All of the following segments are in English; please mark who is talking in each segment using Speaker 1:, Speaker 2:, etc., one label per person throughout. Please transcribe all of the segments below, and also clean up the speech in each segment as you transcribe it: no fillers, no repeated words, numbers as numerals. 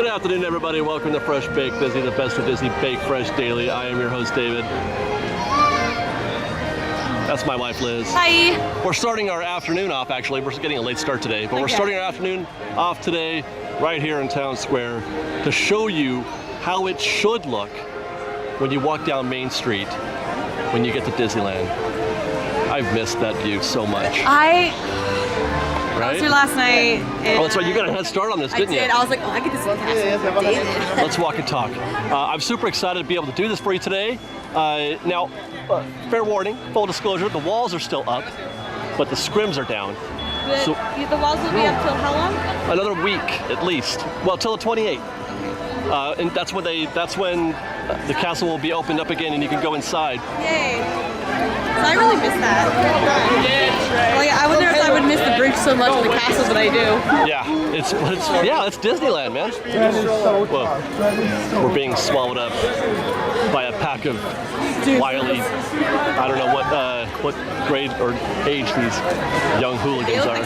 Speaker 1: Good afternoon, everybody. Welcome to Fresh Baked Disney, the best of Disney Baked Fresh Daily. I am your host, David. That's my wife, Liz.
Speaker 2: Hi.
Speaker 1: We're starting our afternoon off, actually. We're getting a late start today, but we're starting our afternoon off today right here in Town Square to show you how it should look when you walk down Main Street when you get to Disneyland. I've missed that view so much.
Speaker 2: I was here last night.
Speaker 1: Oh, that's right. You got a head start on this, didn't you?
Speaker 2: I was like, oh, I get this little castle.
Speaker 1: Let's walk and talk. I'm super excited to be able to do this for you today. Now, fair warning, full disclosure, the walls are still up, but the scrims are down.
Speaker 2: The walls will be up till how long?
Speaker 1: Another week at least. Well, till the 28th. And that's when the castle will be opened up again and you can go inside.
Speaker 2: Yay. So I really miss that. Like, I wonder if I would miss the bridge so much in the castle, but I do.
Speaker 1: Yeah, it's Disneyland, man. Whoa. We're being swallowed up by a pack of wily, I don't know what grade or age these young hooligans are.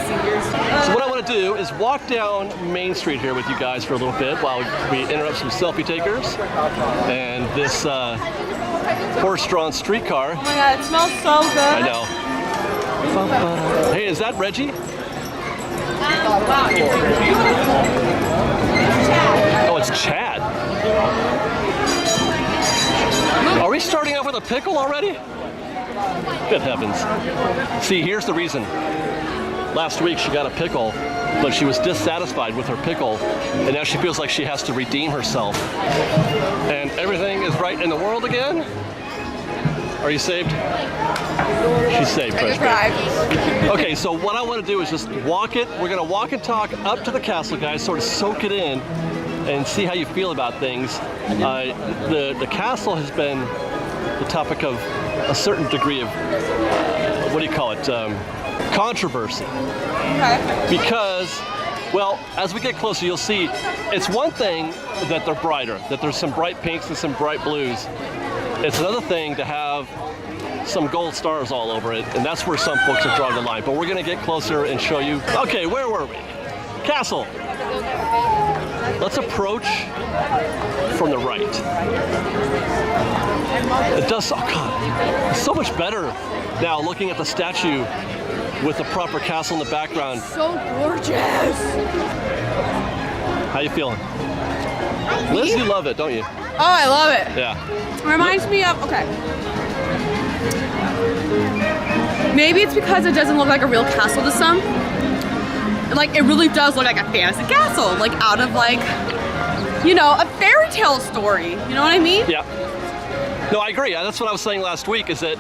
Speaker 1: So what I want to do is walk down Main Street here with you guys for a little bit while we interrupt some selfie takers and this horse-drawn streetcar.
Speaker 2: Oh my god, it smells so good.
Speaker 1: I know. Hey, is that Reggie? Oh, it's Chad. Are we starting off with a pickle already? Good heavens. See, here's the reason. Last week she got a pickle, but she was dissatisfied with her pickle, and now she feels like she has to redeem herself. And everything is right in the world again? Are you saved? She's saved, Fresh Baked. Okay, so what I want to do is just walk it. We're going to walk and talk up to the castle, guys, sort of soak it in and see how you feel about things. The castle has been the topic of a certain degree of, what do you call it, controversy.
Speaker 2: Okay.
Speaker 1: Because, well, as we get closer, you'll see it's one thing that they're brighter, that there's some bright pinks and some bright blues. It's another thing to have some gold stars all over it, and that's where some folks are drawing the line. But we're going to get closer and show you. Okay, where were we? Castle. Let's approach from the right. It does, oh God, it's so much better now looking at the statue with the proper castle in the background.
Speaker 2: So gorgeous.
Speaker 1: How you feeling? Liz, you love it, don't you?
Speaker 2: Oh, I love it.
Speaker 1: Yeah.
Speaker 2: It reminds me of, okay. Maybe it's because it doesn't look like a real castle to some. Like, it really does look like a fantasy castle, like out of like, you know, a fairy tale story. You know what I mean?
Speaker 1: Yeah. No, I agree. That's what I was saying last week, is that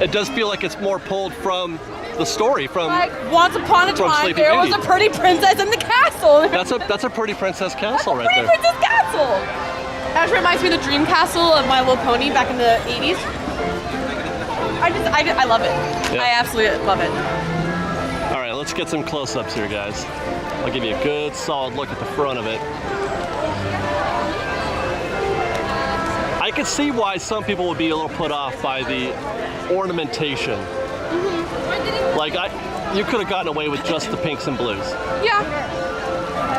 Speaker 1: it does feel like it's more pulled from the story, from
Speaker 2: like once upon a time there was a pretty princess in the castle.
Speaker 1: That's a pretty princess castle right there.
Speaker 2: Pretty princess castle. That reminds me of the dream castle of My Little Pony back in the 80s. I love it. Yeah. I absolutely love it.
Speaker 1: All right, let's get some close-ups here, guys. I'll give you a good, solid look at the front of it. I could see why some people would be a little put off by the ornamentation. Mm-hmm. Like, you could have gotten away with just the pinks and blues.
Speaker 2: Yeah.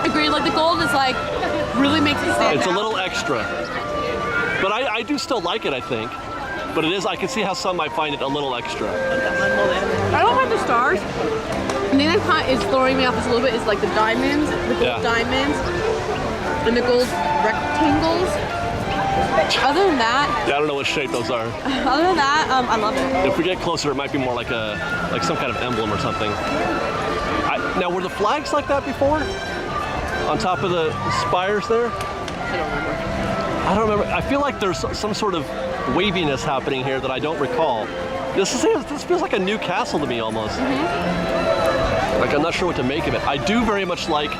Speaker 2: Agreed. Like, the gold is like, really makes it stand out.
Speaker 1: It's a little extra. But I do still like it, I think. But it is, I can see how some might find it a little extra.
Speaker 2: I don't like the stars. The thing that kind of is throwing me off just a little bit is like the diamonds, the gold diamonds, and the gold rectangles. Other than that,
Speaker 1: yeah, I don't know what shape those are.
Speaker 2: Other than that, I love it.
Speaker 1: If we get closer, it might be more like some kind of emblem or something. Now, were the flags like that before? On top of the spires there? I don't remember. I feel like there's some sort of waviness happening here that I don't recall. This feels like a new castle to me almost. Mm-hmm. Like, I'm not sure what to make of it. I do very much like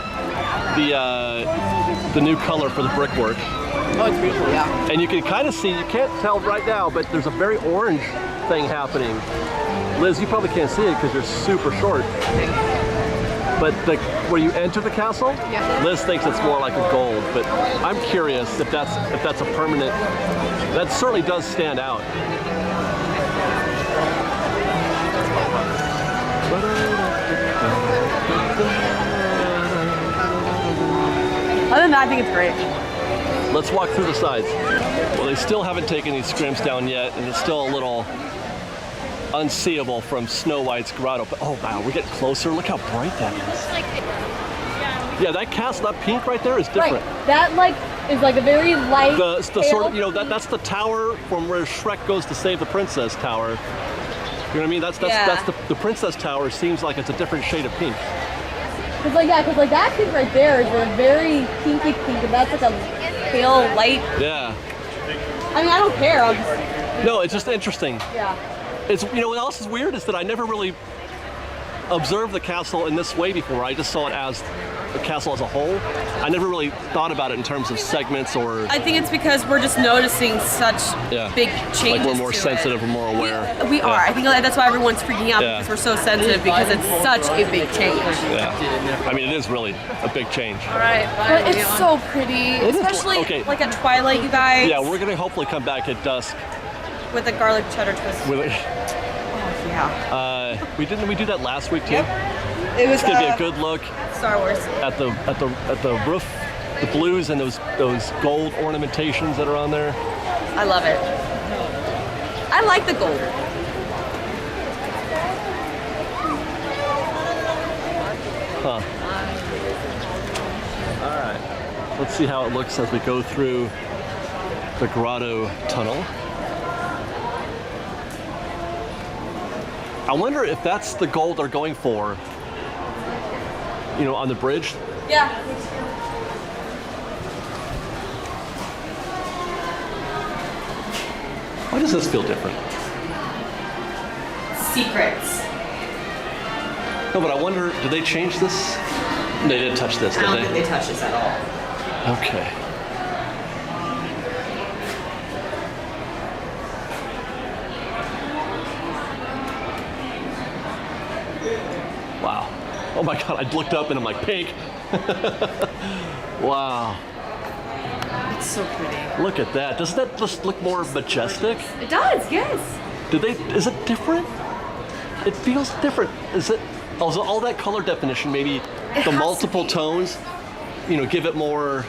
Speaker 1: the new color for the brickwork.
Speaker 2: Oh, it's beautiful, yeah.
Speaker 1: And you can kind of see, you can't tell right now, but there's a very orange thing happening. Liz, you probably can't see it because you're super short. But where you enter the castle, Liz thinks it's more like a gold. But I'm curious if that's a permanent. That certainly does stand out.
Speaker 2: Other than that, I think it's great.
Speaker 1: Let's walk through the sides. Well, they still haven't taken these scrims down yet, and it's still a little unseeable from Snow White's grotto. But oh wow, we're getting closer. Look how bright that is. Yeah, that castle, that pink right there is different.
Speaker 2: Right. That like is like a very light.
Speaker 1: The sort of, you know, that's the tower from where Shrek goes to save the princess tower. You know what I mean? That's the princess tower seems like it's a different shade of pink.
Speaker 2: Cause like that pink right there is a very pinky pink, and that's like a pale light.
Speaker 1: Yeah.
Speaker 2: I mean, I don't care. I'll just.
Speaker 1: No, it's just interesting.
Speaker 2: Yeah.
Speaker 1: It's, you know, what else is weird is that I never really observed the castle in this way before. I just saw it as the castle as a whole. I never really thought about it in terms of segments or.
Speaker 3: I think it's because we're just noticing such big changes.
Speaker 1: Like we're more
Speaker 3: to
Speaker 1: sensitive,
Speaker 3: it.
Speaker 1: we're more aware.
Speaker 3: We are. I think that's why everyone's freaking out because we're so sensitive because it's such a big change.
Speaker 1: Yeah. I mean, it is really a big change.
Speaker 3: All right, but it's so pretty, especially like at twilight, you guys.
Speaker 1: Yeah, we're gonna hopefully come back at dusk.
Speaker 3: With the garlic cheddar twist.
Speaker 1: We do that last week too.
Speaker 3: Yep. It was
Speaker 1: it's gonna be a good look.
Speaker 3: Star Wars.
Speaker 1: At the roof, the blues and those gold ornamentations that are on there.
Speaker 3: I love it. I like the gold.
Speaker 1: Huh. All right. Let's see how it looks as we go through the grotto tunnel. I wonder if that's the gold they're going for, you know, on the bridge.
Speaker 3: Yeah.
Speaker 1: Why does this feel different?
Speaker 3: Secrets.
Speaker 1: No, but I wonder, did they change this? They didn't touch this, did they?
Speaker 3: I don't think they touched this at all.
Speaker 1: Okay. Wow. Oh my God, I looked up and I'm like, pink. Wow.
Speaker 3: It's so pretty.
Speaker 1: Look at that. Doesn't that just look more majestic?
Speaker 3: It does, yes.
Speaker 1: Is it different? It feels different. Is it, also all that color definition, maybe the multiple tones, you know, give it more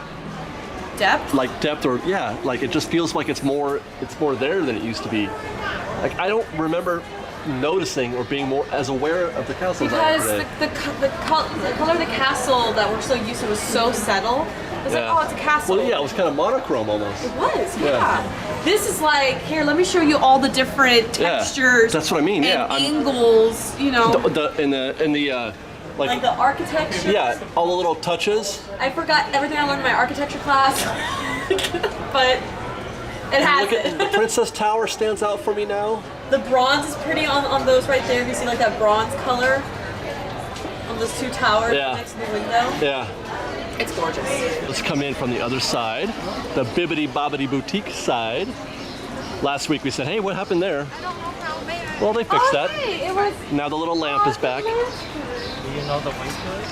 Speaker 3: depth?
Speaker 1: Like depth or, yeah, like it just feels like it's more there than it used to be. Like I don't remember noticing or being more as aware of the castle
Speaker 3: because the color of the castle that we're so used to was so subtle. It's like, oh, it's a castle.
Speaker 1: Well, yeah, it was kind of monochrome almost.
Speaker 3: It was, yeah. This is like, here, let me show you all the different textures.
Speaker 1: That's what I mean.
Speaker 3: And angles, you know.
Speaker 1: Like
Speaker 3: the architecture.
Speaker 1: Yeah, all the little touches.
Speaker 3: I forgot everything I learned in my architecture class, but it has
Speaker 1: Look at the Princess Tower stands out for me now.
Speaker 3: The bronze is pretty on those right there. You see like that bronze color on those two towers next to the window?
Speaker 1: Yeah.
Speaker 3: It's gorgeous.
Speaker 1: Let's come in from the other side, the Bibbidi Bobbidi Boutique side. Last week we said, hey, what happened there? Well, they fixed that.
Speaker 3: Hey, it was
Speaker 1: now the little lamp is back.
Speaker 4: Do you know the way to it?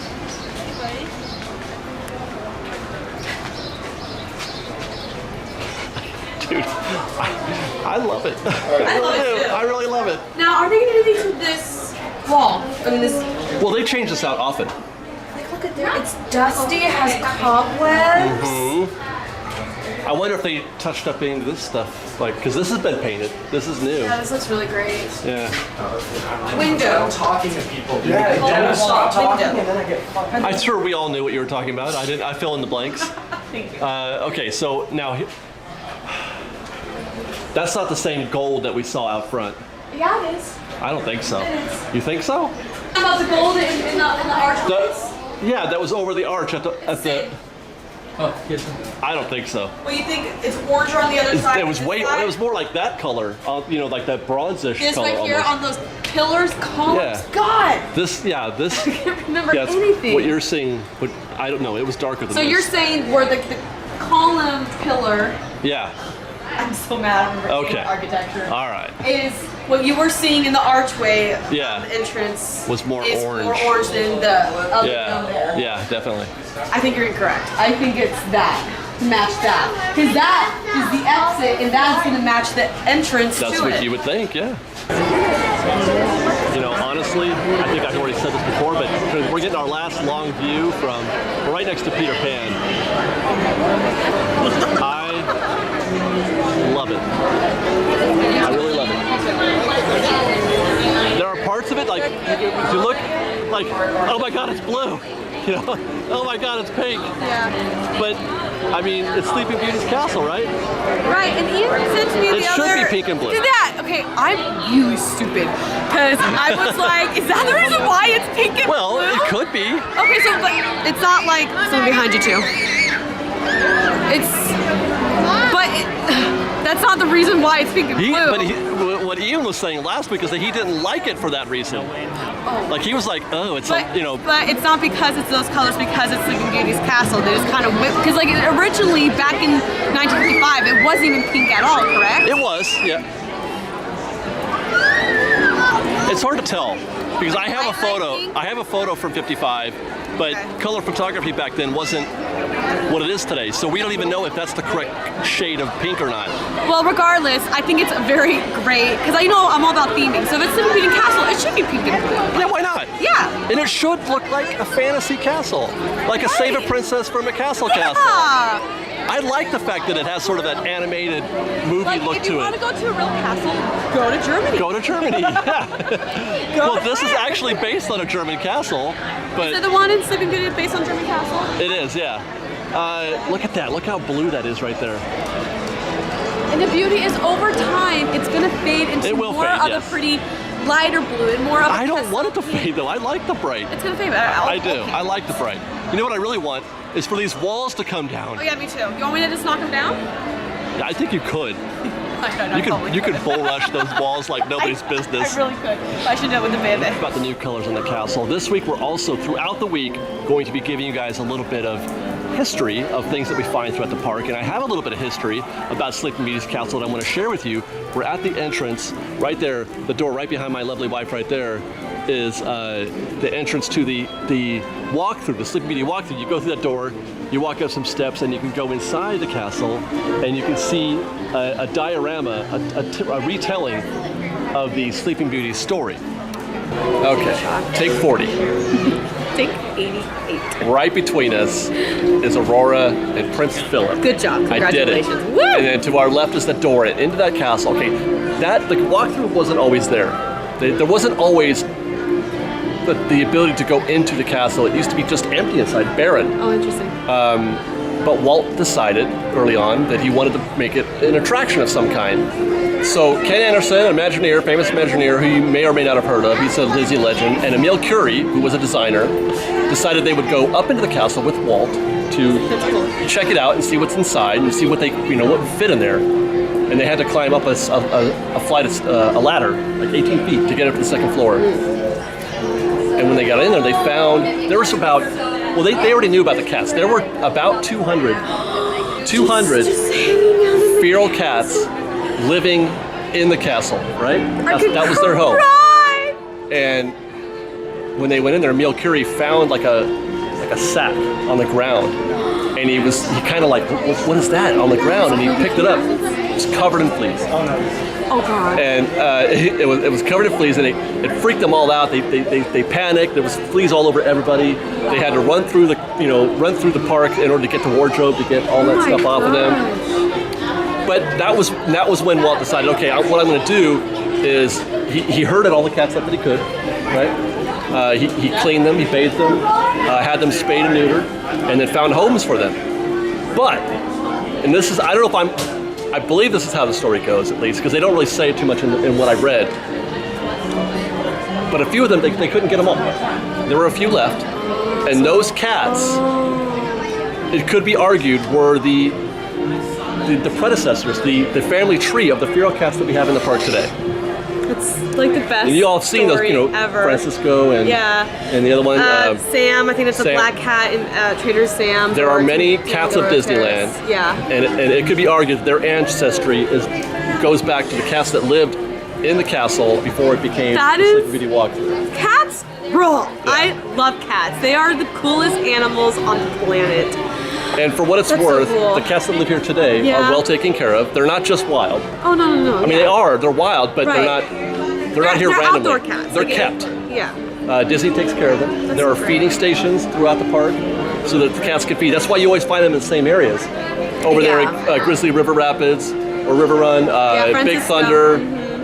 Speaker 1: Dude, I love it.
Speaker 3: I love it too.
Speaker 1: I really love it.
Speaker 3: Now, are they going to do anything to this wall? I mean, this.
Speaker 1: Well, they change this out often.
Speaker 3: Like, look at there. It's dusty. It has cobwebs.
Speaker 1: Mm-hmm. I wonder if they touched up any of this stuff, like, because this has been painted. This is new.
Speaker 3: Yeah, this looks really great.
Speaker 1: Yeah.
Speaker 3: Window.
Speaker 4: I'm talking to people.
Speaker 3: Yeah,
Speaker 4: don't stop talking,
Speaker 3: and
Speaker 4: then I get fucking.
Speaker 1: I'm sure we all knew what you were talking about. I fill in the blanks.
Speaker 3: Thank you.
Speaker 1: Okay, so now that's not the same gold that we saw out front.
Speaker 3: Yeah, it is.
Speaker 1: I don't think so.
Speaker 3: It is.
Speaker 1: You think so?
Speaker 3: About the gold in the archways?
Speaker 1: Yeah, that was over the arch at the.
Speaker 4: Oh, yes.
Speaker 1: I don't think so.
Speaker 3: Well, you think it's orange on the other side?
Speaker 1: It was It was more like that color. You know, like that bronzish
Speaker 3: this
Speaker 1: color.
Speaker 3: This right here
Speaker 1: almost.
Speaker 3: on those pillars, columns.
Speaker 1: Yeah.
Speaker 3: God.
Speaker 1: This.
Speaker 3: I can't remember anything.
Speaker 1: What you're seeing, but I don't know. It was darker than
Speaker 3: so
Speaker 1: this.
Speaker 3: you're saying where the column pillar.
Speaker 1: Yeah.
Speaker 3: I'm so mad. I remember architecture.
Speaker 1: All right.
Speaker 3: Is what you were seeing in the archway.
Speaker 1: Yeah.
Speaker 3: Entrance
Speaker 1: was more orange.
Speaker 3: More orange than the other down there.
Speaker 1: Yeah, definitely.
Speaker 3: I think you're incorrect. I think it's that. Match that. Because that is the exit, and that's going to match the entrance
Speaker 1: That's
Speaker 3: to
Speaker 1: what
Speaker 3: it.
Speaker 1: you would think, yeah. You know, honestly. honestly, I think I've already said this before, but we're getting our last long view from, we're right next to Peter Pan. I love it. I really love it. There are parts of it, like, if you look, like, oh my God, it's blue. You know, oh my God, it's pink.
Speaker 2: Yeah.
Speaker 1: But, I mean, it's Sleeping Beauty's castle, right?
Speaker 2: Right, and Ian said to me
Speaker 1: It should be pink and blue.
Speaker 2: Did that? Okay, I'm really stupid. Because I was like, is that the reason why it's pink and blue?
Speaker 1: Well, it could be.
Speaker 2: Okay, so but it's not like someone behind you too. That's not the reason why it's pink and blue.
Speaker 1: What Ian was saying last week is that he didn't like it for that reason.
Speaker 2: Oh.
Speaker 1: Like he was like, oh, it's
Speaker 2: but,
Speaker 1: you know.
Speaker 2: But it's not because it's those colors, because it's Sleeping Beauty's castle. They just kind of whipped, because like originally back in 1955, it wasn't even pink at all, correct?
Speaker 1: It was, yeah. It's hard to tell because I have a photo. I have a photo from '55, but color photography back then wasn't what it is today. So we don't even know if that's the correct shade of pink or not.
Speaker 2: Well, regardless, I think it's very great because I know I'm all about theming. So if it's Sleeping Beauty castle, it should be pink and blue.
Speaker 1: Yeah, why not?
Speaker 2: Yeah.
Speaker 1: And it should look like a fantasy castle, like a Save a Princess from a castle castle. I like the fact that it has sort of that animated movie look to it.
Speaker 2: If you want to go to a real castle, go to Germany.
Speaker 1: Go to Germany, yeah. Well, this is actually based on a German castle, but...
Speaker 2: Is it the one in Sleeping Beauty based on German castle?
Speaker 1: It is, yeah. Look at that. Look how blue that is right there.
Speaker 2: And the beauty is over time, it's going to fade into more of a pretty lighter blue and more of a
Speaker 1: I don't want it to fade, though. I like the bright.
Speaker 2: It's going to fade.
Speaker 1: I do. I like the bright. You know what I really want is for these walls to come down.
Speaker 2: Oh, yeah, me too. You want me to just knock them down?
Speaker 1: Yeah, I think you could. You could bull rush those walls like nobody's business.
Speaker 2: I really could. I should know with the bandit.
Speaker 1: About the new colors on the castle. This week we're also, throughout the week, going to be giving you guys a little bit of history of things that we find throughout the park. And I have a little bit of history about Sleeping Beauty's castle that I want to share with you. We're at the entrance, right there, the door right behind my lovely wife right there is the entrance to the walkthrough, the Sleeping Beauty walkthrough. You go through that door, you walk up some steps, and you can go inside the castle, and you can see a diorama, a retelling of the Sleeping Beauty story. Okay, take 40.
Speaker 2: Take 88.
Speaker 1: Right between us is Aurora and Prince Philip.
Speaker 2: Good job. Congratulations.
Speaker 1: I did it.
Speaker 2: Woo!
Speaker 1: And then to our left is the door into that castle. Okay, the walkthrough wasn't always there. There wasn't always the ability to go into the castle. It used to be just empty inside, barren.
Speaker 2: Oh, interesting.
Speaker 1: But Walt decided early on that he wanted to make it an attraction of some kind. So Ken Anderson, an Imagineer, famous Imagineer who you may or may not have heard of, he's a Disney legend, and Emil Curie, who was a designer, decided they would go up into the castle with Walt to check it out and see what's inside and see what what would fit in there. And they had to climb up a flight of a ladder, like 18 feet, to get up to the second floor. And when they got in there, they found there was about, well, they already knew about the cats. There were about 200 feral cats living in the castle, right? That was their home. And when they went in there, Emil Curie found like a sack on the ground, and he kind of like, what is that on the ground? And he picked it up. It was covered in fleas.
Speaker 2: Oh God!
Speaker 1: And it was covered in fleas, and it freaked them all out. They panicked. There was fleas all over everybody. They had to run through the park in order to get the wardrobe to get all that stuff off of them. But that was when Walt decided, okay, what I'm going to do is he herded all the cats up that he could, right? He cleaned them, he bathed them, had them spayed and neutered, and then found homes for them. But, and this is, I don't know if I believe this is how the story goes, at least, because they don't really say it too much in what I've read. But a few of them, they couldn't get them all. There were a few left, and those cats, it could be argued, were the predecessors, the family tree of the feral cats that we have in the park today.
Speaker 2: It's like the best.
Speaker 1: And you all have seen those,
Speaker 2: ever.
Speaker 1: Francisco and the other one,
Speaker 2: Sam. I think it's a black cat in Trader Sam's.
Speaker 1: There are many cats of Disneyland.
Speaker 2: Yeah.
Speaker 1: And it could be argued their ancestry goes back to the cats that lived in the castle before it became the Sleeping Beauty walkthrough.
Speaker 2: Cats rule. Yeah. I love cats. They are the coolest animals on the planet.
Speaker 1: And for what it's worth,
Speaker 2: so cool.
Speaker 1: The cats that live here today are well taken care of. They're not just wild.
Speaker 2: Oh no.
Speaker 1: I mean, they're wild, but they're not here randomly.
Speaker 2: Outdoor cats.
Speaker 1: They're kept.
Speaker 2: Yeah.
Speaker 1: Disney takes care of them. There are feeding stations throughout the park so that the cats can feed. That's why you always find them in the same areas. Over there at Grizzly River Rapids or River Run, Big Thunder.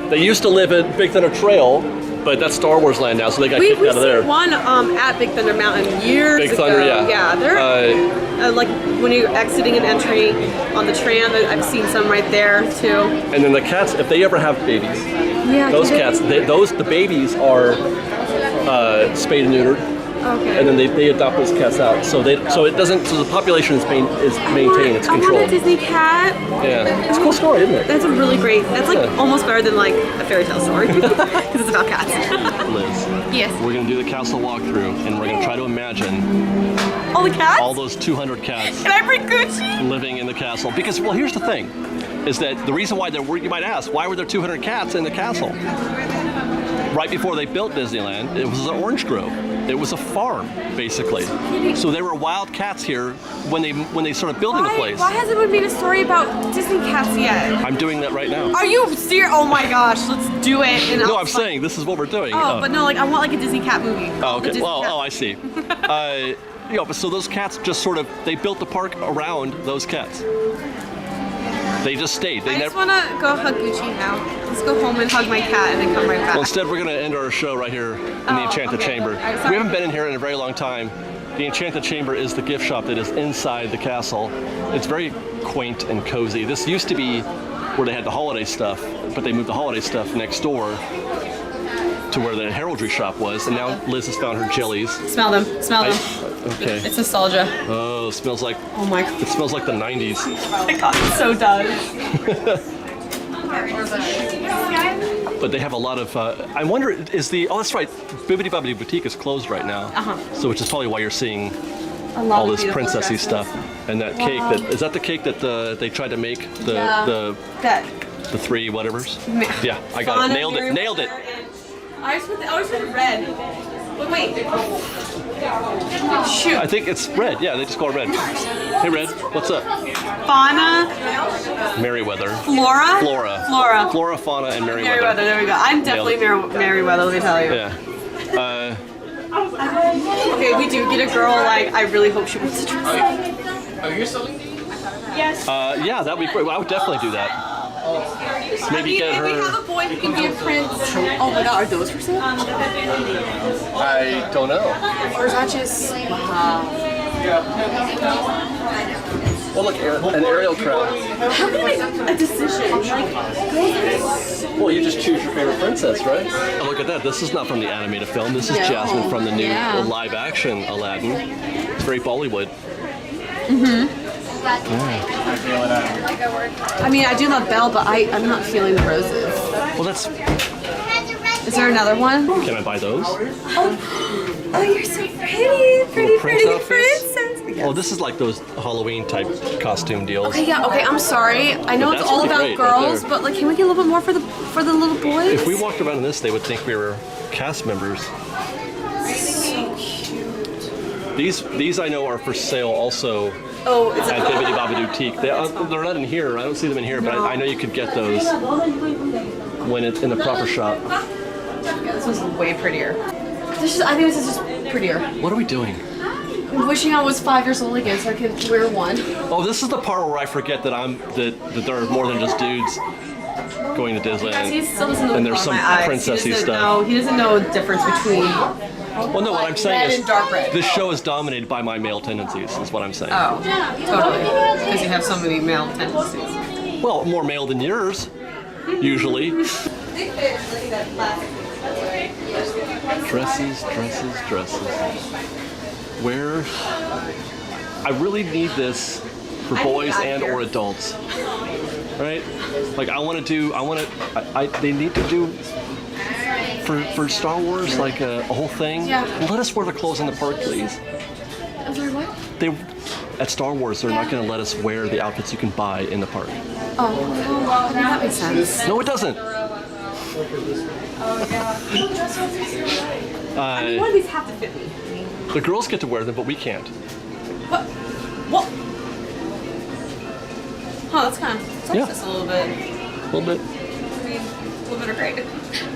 Speaker 1: They used to live at Big Thunder Trail, but that's Star Wars land now, so they got kicked out of there.
Speaker 2: We've seen one at Big Thunder Mountain years ago.
Speaker 1: Big Thunder, yeah.
Speaker 2: Yeah, they're like when you're exiting and entering on the tram, I've seen some right there too.
Speaker 1: And then the cats, if they ever have babies, those cats, the babies are spayed and neutered.
Speaker 2: Okay.
Speaker 1: And then they adopt those cats out, so it doesn't. So the population is maintained. It's controlled.
Speaker 2: I want a Disney cat.
Speaker 1: Yeah, it's a cool story, isn't it?
Speaker 2: That's a really great. That's like almost better than like a fairy tale story because it's about cats.
Speaker 1: Liz.
Speaker 2: Yes.
Speaker 1: We're gonna do the castle walkthrough, and we're gonna try to imagine
Speaker 2: all the cats.
Speaker 1: All those 200 cats.
Speaker 2: Can I bring Gucci?
Speaker 1: Living in the castle, because well, here's the thing, is that the reason why there were, you might ask, why were there 200 cats in the castle? Right before they built Disneyland, it was an orange grove. It was a farm, basically. So there were wild cats here when they started building the place.
Speaker 2: Why hasn't been made a story about Disney cats yet?
Speaker 1: I'm doing that right now.
Speaker 2: Are you serious? Oh my gosh, let's do it. And
Speaker 1: no, I'm saying this is what we're doing.
Speaker 2: Oh, but no, like I want like a Disney cat movie.
Speaker 1: Oh, okay. Well, I see. But so those cats just sort of, they built the park around those cats. They just stayed.
Speaker 2: I just want to go hug Gucci now. Let's go home and hug my cat and then come right back.
Speaker 1: Well, instead we're going to end our show right here in the Enchanted Chamber. We haven't been in here in a very long time. The Enchanted Chamber is the gift shop that is inside the castle. It's very quaint and cozy. This used to be where they had the holiday stuff, but they moved the holiday stuff next door to where the heraldry shop was, and now Liz has found her jellies.
Speaker 2: Smell them. Smell them.
Speaker 1: Okay.
Speaker 2: It's nostalgia.
Speaker 1: Oh, it smells like.
Speaker 2: Oh my God.
Speaker 1: It smells like the 90s.
Speaker 2: Oh my God, it so does.
Speaker 1: But they have a lot of. I wonder, is the? Oh, that's right. Bibbidi Bobbidi Boutique is closed right now. So which is probably why you're seeing all this princessy stuff. And that cake. Is that the cake that they tried to make? The three whatevers. Yeah, I got it. Nailed it. Nailed it.
Speaker 2: I always put red. Wait. Shoot.
Speaker 1: I think it's red. Yeah, they just call it red. Hey, Red. What's up?
Speaker 2: Fauna.
Speaker 1: Merryweather.
Speaker 2: Flora.
Speaker 1: Flora. Flora, Fauna, and Merryweather.
Speaker 2: Merryweather. There we go. I'm definitely Merryweather. Let me tell you.
Speaker 1: Yeah.
Speaker 2: Okay, we do get a girl. Like I really hope she wants to dress.
Speaker 4: Are you selling these?
Speaker 2: Yes.
Speaker 1: Yeah, that'd be great. I would definitely do that. Maybe get her.
Speaker 2: We have a boy who can be a prince. Oh my God, are those for sale?
Speaker 1: I don't know.
Speaker 2: Or is that just? Wow.
Speaker 1: Well, look, an aerial crown.
Speaker 2: How can I make a decision? Like,
Speaker 1: Well, you just choose your favorite princess, right? Oh, look at that. This is not from the animated film. This is Jasmine from the new live-action Aladdin. It's very Bollywood.
Speaker 2: I mean, I do love Belle, but I'm not feeling the roses.
Speaker 1: Well, that's.
Speaker 2: Is there another one?
Speaker 1: Can I buy those?
Speaker 2: Oh, you're so pretty,
Speaker 1: Prince
Speaker 2: princess.
Speaker 1: Oh, this is like those Halloween type costume deals.
Speaker 2: Okay, yeah, okay, I'm sorry. I know
Speaker 1: But
Speaker 2: it's
Speaker 1: that's
Speaker 2: all
Speaker 1: pretty
Speaker 2: about
Speaker 1: great right
Speaker 2: girls,
Speaker 1: there.
Speaker 2: but like, can we get a little bit more for the little boys?
Speaker 1: If we walked around in this, they would think we were cast members.
Speaker 2: So cute.
Speaker 1: These I know are for sale also
Speaker 2: Oh, it's
Speaker 1: at Bibbidi Bobbidi Boutique. They're not in here. I don't see them in here, but I know you could get those when it's in the proper shop.
Speaker 2: This one's way prettier. I think this is just prettier.
Speaker 1: What are we doing?
Speaker 2: I'm wishing I was 5 years old again so I could wear one.
Speaker 1: Oh, this is the part where I forget that that there are more than just dudes going to Disneyland.
Speaker 2: He still doesn't know
Speaker 1: And there's some princessy stuff.
Speaker 2: No, he doesn't know the difference between
Speaker 1: Well, no, what I'm saying
Speaker 2: red
Speaker 1: is
Speaker 2: and dark red.
Speaker 1: this show is dominated by my male tendencies, is what I'm saying.
Speaker 2: Oh, totally. Because you have so many male tendencies.
Speaker 1: Well, more male than yours, usually. Dresses. Where I really need this for boys and or adults, right? Like they need to do for Star Wars like a whole thing.
Speaker 2: Yeah.
Speaker 1: Let us wear the clothes in the park, please.
Speaker 2: I'm sorry, what?
Speaker 1: At Star Wars, they're not going to let us wear the outfits you can buy in the park.
Speaker 2: Oh, that makes sense.
Speaker 1: No, it doesn't.
Speaker 2: I mean, one of these have to fit me.
Speaker 1: The girls get to wear them, but we can't.
Speaker 2: What? Huh, that's kind of this a little bit.
Speaker 1: A little bit.
Speaker 3: Women are great.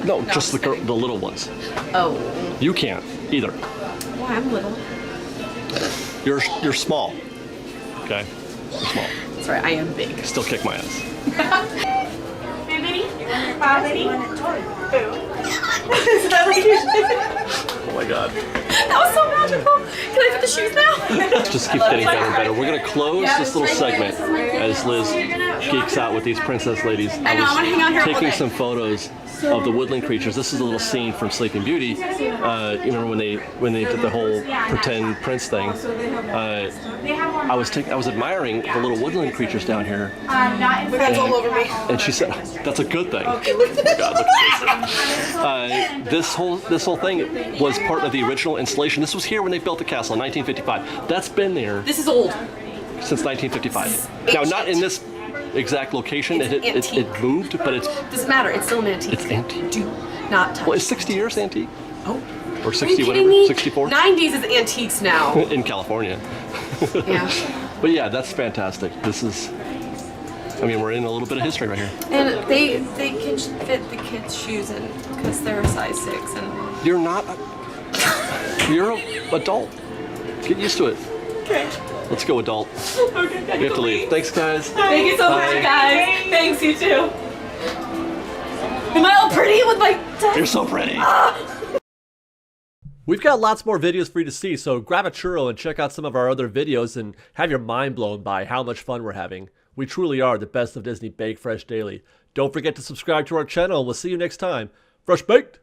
Speaker 1: No,
Speaker 3: No,
Speaker 1: just
Speaker 3: I'm just
Speaker 1: the little ones.
Speaker 2: Oh.
Speaker 1: You can't either.
Speaker 2: Why, I'm little.
Speaker 1: You're small. Okay? You're small.
Speaker 2: That's right, I am big.
Speaker 1: Still kick my ass. Oh my god.
Speaker 3: That was so magical. Can I put the shoes now?
Speaker 1: Just keeps getting better and better. We're gonna close this little segment as Liz geeks out with these princess ladies.
Speaker 3: I know, I wanna hang out here all
Speaker 1: taking
Speaker 3: day.
Speaker 1: some photos of the woodland creatures. This is a little scene from Sleeping Beauty. You remember when they did the whole pretend prince thing? I was admiring the little woodland creatures down here.
Speaker 3: That's all over me.
Speaker 1: And she said, "That's a good thing." Oh my God, look at this. This whole thing was part of the original installation. This was here when they built the castle in 1955. That's been there
Speaker 3: This is old.
Speaker 1: since 1955. Now, not in this exact location.
Speaker 3: It's
Speaker 1: It
Speaker 3: antique.
Speaker 1: moved, but it's
Speaker 3: Doesn't matter. It's still an antique.
Speaker 1: It's antique.
Speaker 3: Do not touch.
Speaker 1: well, it's 60 years antique
Speaker 3: Oh.
Speaker 1: or
Speaker 3: Are
Speaker 1: 60
Speaker 3: you kidding
Speaker 1: whatever,
Speaker 3: me?
Speaker 1: 64
Speaker 3: 90s is antiques now.
Speaker 1: in California.
Speaker 3: Yeah.
Speaker 1: But yeah, that's fantastic. This is. I mean, we're in a little bit of history right here.
Speaker 3: And they can fit the kids' shoes in because they're a size 6 and.
Speaker 1: You're not. You're an adult. Get used to it.
Speaker 3: Okay.
Speaker 1: Let's go, adult.
Speaker 3: Okay.
Speaker 1: We have to leave. Thanks, guys.
Speaker 3: Thank you so much,
Speaker 1: Bye.
Speaker 3: guys. Thanks, you too. Am I all pretty with my?
Speaker 1: You're so pretty. We've got lots more videos for you to see, so grab a churro and check out some of our other videos and have your mind blown by how much fun we're having. We truly are the best of Disney Bake Fresh Daily. Don't forget to subscribe to our channel, and we'll see you next time. Fresh Baked!